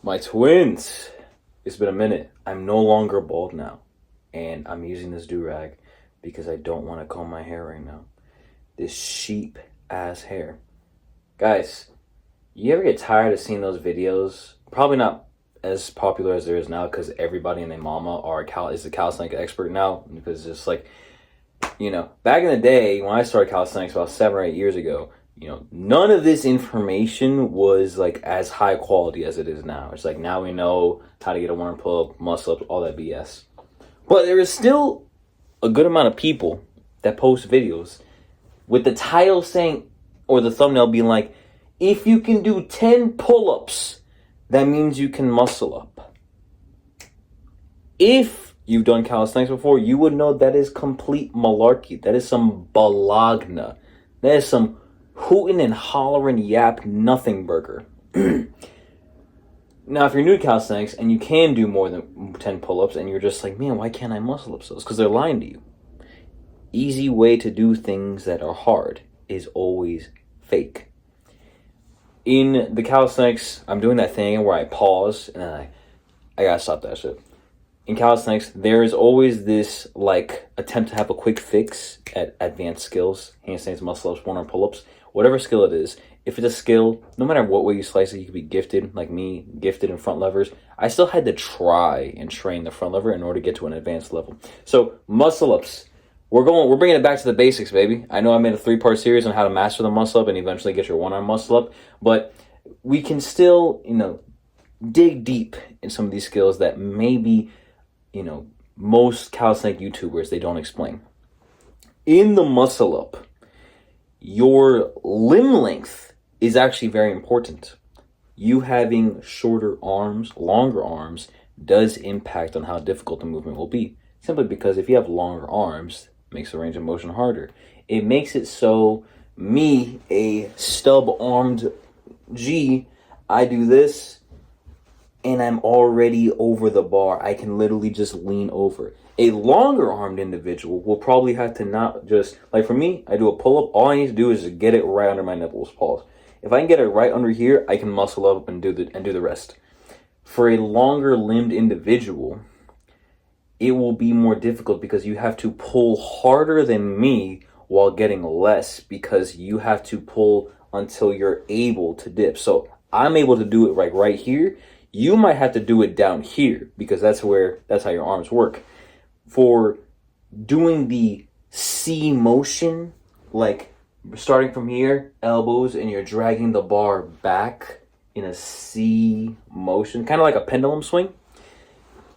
My twins. It's been a minute. I'm no longer bald now. And I'm using this do-rag because I don't want to comb my hair right now. This sheep ass hair. Guys, you ever get tired of seeing those videos? Probably not as popular as there is now because everybody and their mama is a calisthenics expert now. Because it's like, back in the day when I started calisthenics about 7 or 8 years ago, none of this information was like as high quality as it is now. It's like now we know how to get a one pull up, muscle up, all that BS. But there is still a good amount of people that post videos with the title saying, or the thumbnail being like, if you can do 10 pull-ups, that means you can muscle up. If you've done calisthenics before, you would know that is complete malarkey. That is some balagna. That is some hootin' and hollering yap nothing burger. Now, if you're new to calisthenics and you can do more than 10 pull-ups and you're just like, man, why can't I muscle up those? Because they're lying to you. Easy way to do things that are hard is always fake. In the calisthenics, I'm doing that thing where I pause and I gotta stop that shit. In calisthenics, there is always this like attempt to have a quick fix at advanced skills, handstands, muscle ups, one-arm pull-ups, whatever skill it is. If it's a skill, no matter what way you slice it, you could be gifted, like me, gifted in front levers. I still had to try and train the front lever in order to get to an advanced level. So muscle ups, we're bringing it back to the basics, baby. I know I made a 3-part series on how to master the muscle up and eventually get your one-arm muscle up, but we can still, dig deep in some of these skills that maybe, most calisthenic YouTubers, they don't explain. In the muscle up, your limb length is actually very important. You having shorter arms, longer arms, does impact on how difficult the movement will be. Simply because if you have longer arms, it makes the range of motion harder. It makes it so me, a stub-armed G, I do this, and I'm already over the bar. I can literally just lean over. A longer armed individual will probably have to not just, like for me, I do a pull-up. All I need to do is get it right under my nipples, pause. If I can get it right under here, I can muscle up and do the rest. For a longer limbed individual, it will be more difficult because you have to pull harder than me while getting less because you have to pull until you're able to dip. So I'm able to do it right here. You might have to do it down here because that's how your arms work. For doing the C motion, like starting from here, elbows, and you're dragging the bar back in a C motion, kind of like a pendulum swing.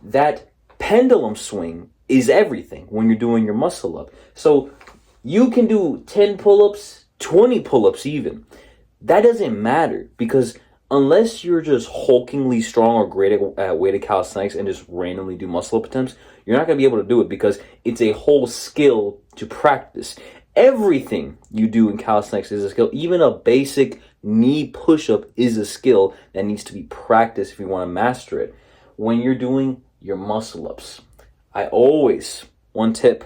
That pendulum swing is everything when you're doing your muscle up. So you can do 10 pull-ups, 20 pull-ups even. That doesn't matter because unless you're just hulkingly strong or great at weighted calisthenics and just randomly do muscle up attempts, you're not going to be able to do it because it's a whole skill to practice. Everything you do in calisthenics is a skill. Even a basic knee push-up is a skill that needs to be practiced if you want to master it. When you're doing your muscle ups, one tip,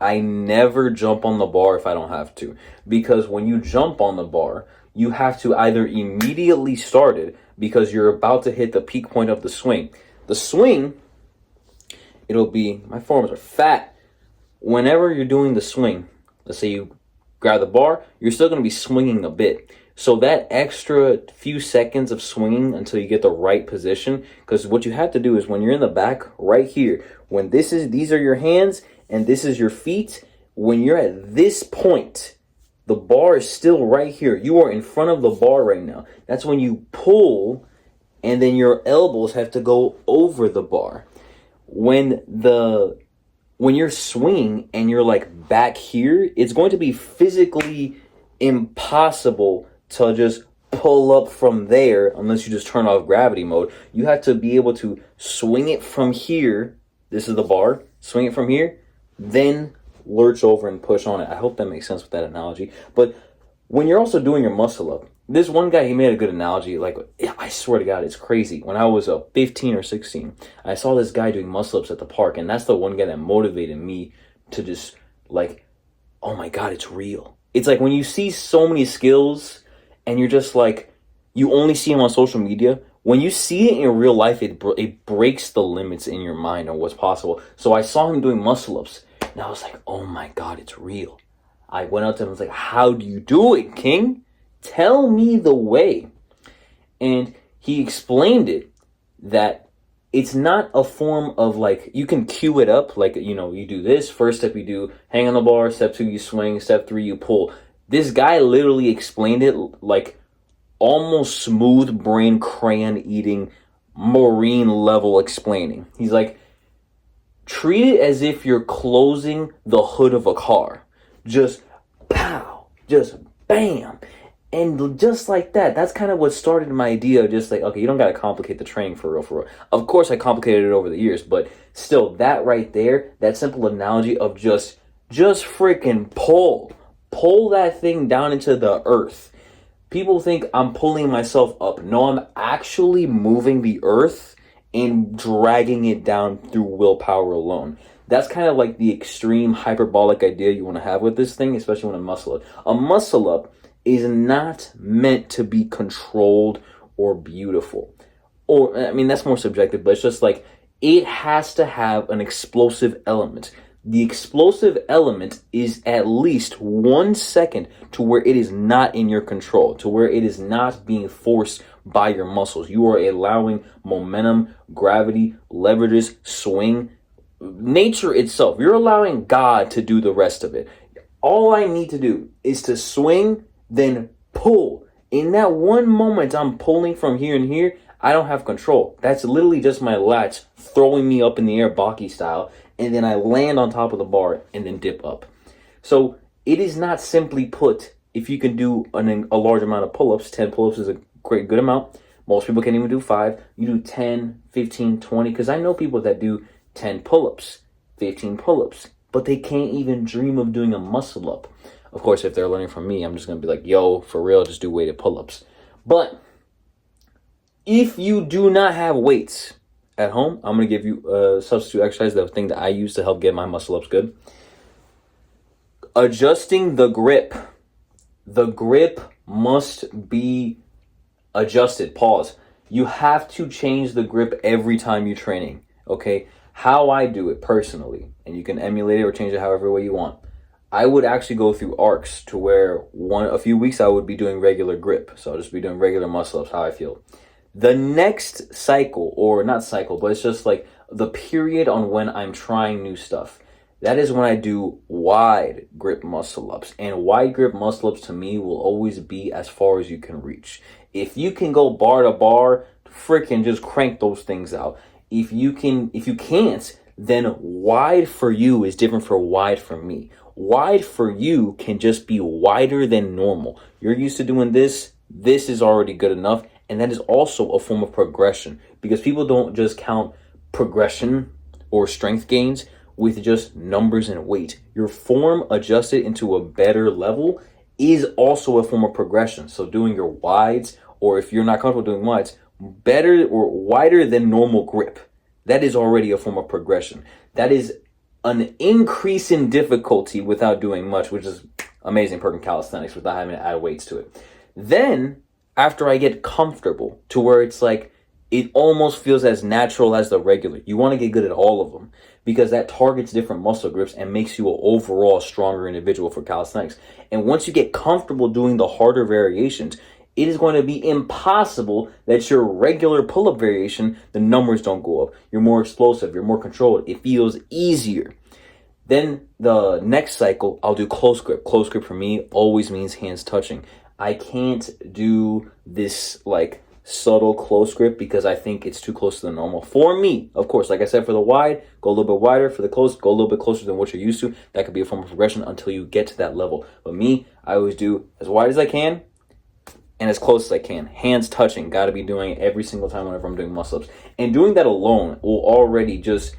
I never jump on the bar if I don't have to. Because when you jump on the bar, you have to either immediately start it because you're about to hit the peak point of the swing. The swing, my forearms are fat. Whenever you're doing the swing, let's say you grab the bar, you're still going to be swinging a bit. So that extra few seconds of swinging until you get the right position, because what you have to do is when you're in the back right here, when these are your hands and this is your feet, when you're at this point, the bar is still right here. You are in front of the bar right now. That's when you pull and then your elbows have to go over the bar. When you're swinging and you're like back here, it's going to be physically impossible to just pull up from there unless you just turn off gravity mode. You have to be able to swing it from here. This is the bar. Swing it from here, then lurch over and push on it. I hope that makes sense with that analogy. But when you're also doing your muscle up, this one guy, he made a good analogy. Like, I swear to God, it's crazy. When I was 15 or 16, I saw this guy doing muscle ups at the park, and that's the one guy that motivated me to just like, oh my God, it's real. It's like when you see so many skills and you're just like, you only see them on social media when you see it in real life, it breaks the limits in your mind on what's possible. So I saw him doing muscle ups, and I was like, oh my God, it's real. I went up to him and was like, how do you do it, King? Tell me the way. And he explained it that it's not a form of like, you can cue it up. Like, you do this. First step, you do hang on the bar. Step 2, you swing. Step 3, you pull. This guy literally explained it like almost smooth brain crayon eating, marine level explaining. He's like, treat it as if you're closing the hood of a car. Just pow, just bam. And just like that, that's kind of what started my idea of just like, okay, you don't got to complicate the training for real, for real. Of course, I complicated it over the years, but still, that right there, that simple analogy of just freaking pull that thing down into the earth. People think I'm pulling myself up. No, I'm actually moving the earth and dragging it down through willpower alone. That's kind of like the extreme hyperbolic idea you want to have with this thing, especially when a muscle up. A muscle up is not meant to be controlled or beautiful. Or, I mean, that's more subjective, but it's just like, it has to have an explosive element. The explosive element is at least 1 second to where it is not in your control, to where it is not being forced by your muscles. You are allowing momentum, gravity, leverages, swing, nature itself. You're allowing God to do the rest of it. All I need to do is to swing, then pull. In that one moment I'm pulling from here and here, I don't have control. That's literally just my lats throwing me up in the air, Baki style, and then I land on top of the bar and then dip up. So it is not simply put, if you can do a large amount of pull-ups, 10 pull-ups is a good amount. Most people can't even do 5. You do 10, 15, 20, because I know people that do 10 pull-ups, 15 pull-ups, but they can't even dream of doing a muscle up. Of course, if they're learning from me, I'm just going to be like, yo, for real, just do weighted pull-ups. But if you do not have weights at home, I'm going to give you a substitute exercise, the thing that I use to help get my muscle-ups good. Adjusting the grip. The grip must be adjusted. Pause. You have to change the grip every time you're training, okay? How I do it personally, and you can emulate it or change it however way you want. I would actually go through arcs to where a few weeks I would be doing regular grip. So I'll just be doing regular muscle ups, how I feel. The next cycle, or not cycle, but it's just like the period on when I'm trying new stuff. That is when I do wide grip muscle ups. And wide grip muscle ups to me will always be as far as you can reach. If you can go bar to bar, freaking just crank those things out. If you can't, then wide for you is different for wide for me. Wide for you can just be wider than normal. You're used to doing this. This is already good enough. And that is also a form of progression, because people don't just count progression or strength gains with just numbers and weight. Your form adjusted into a better level is also a form of progression. So doing your wides, or if you're not comfortable doing wides, better or wider than normal grip, that is already a form of progression. That is an increase in difficulty without doing much, which is amazing perk in calisthenics without having to add weights to it. Then, after I get comfortable to where it's like, it almost feels as natural as the regular. You want to get good at all of them, because that targets different muscle groups and makes you an overall stronger individual for calisthenics. And once you get comfortable doing the harder variations, it is going to be impossible that your regular pull-up variation, the numbers don't go up. You're more explosive. You're more controlled. It feels easier. Then the next cycle, I'll do close grip. Close grip for me always means hands touching. I can't do this like subtle close grip because I think it's too close to the normal. For me, of course, like I said, for the wide, go a little bit wider. For the close, go a little bit closer than what you're used to. That could be a form of progression until you get to that level. But me, I always do as wide as I can and as close as I can. Hands touching, got to be doing it every single time whenever I'm doing muscle-ups. And doing that alone will already just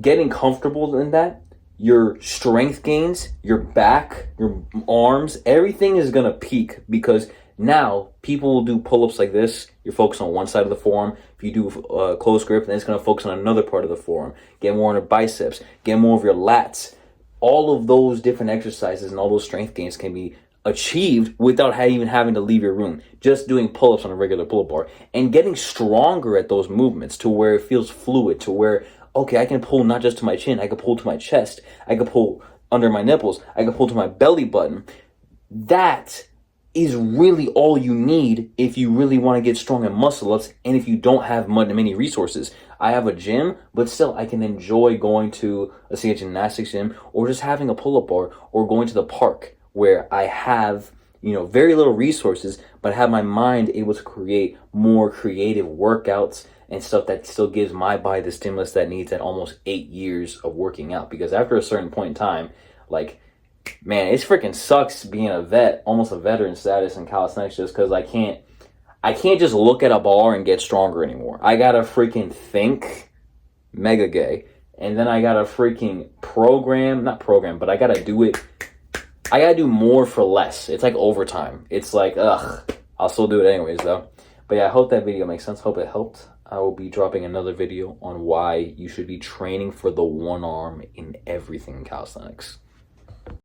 getting comfortable in that. Your strength gains, your back, your arms, everything is going to peak, because now people will do pull-ups like this. You're focused on one side of the forearm. If you do close grip, then it's going to focus on another part of the forearm. Get more on your biceps. Get more of your lats. All of those different exercises and all those strength gains can be achieved without even having to leave your room. Just doing pull-ups on a regular pull-up bar and getting stronger at those movements to where it feels fluid, to where, okay, I can pull not just to my chin, I can pull to my chest, I can pull under my nipples, I can pull to my belly button. That is really all you need if you really want to get strong in muscle-ups and if you don't have many resources. I have a gym, but still I can enjoy going to, let's say, a gymnastics gym, or just having a pull-up bar, or going to the park where I have, very little resources, but I have my mind able to create more creative workouts and stuff that still gives my body the stimulus that needs at almost 8 years of working out. Because after a certain point in time, like, man, it freaking sucks being a vet, almost a veteran status in calisthenics, just because I can't just look at a bar and get stronger anymore. I gotta freaking think mega gay, and then I gotta freaking but I gotta do it. I gotta do more for less. It's like overtime. It's like, I'll still do it anyways though. But yeah, I hope that video makes sense. Hope it helped. I will be dropping another video on why you should be training for the one arm in everything in calisthenics.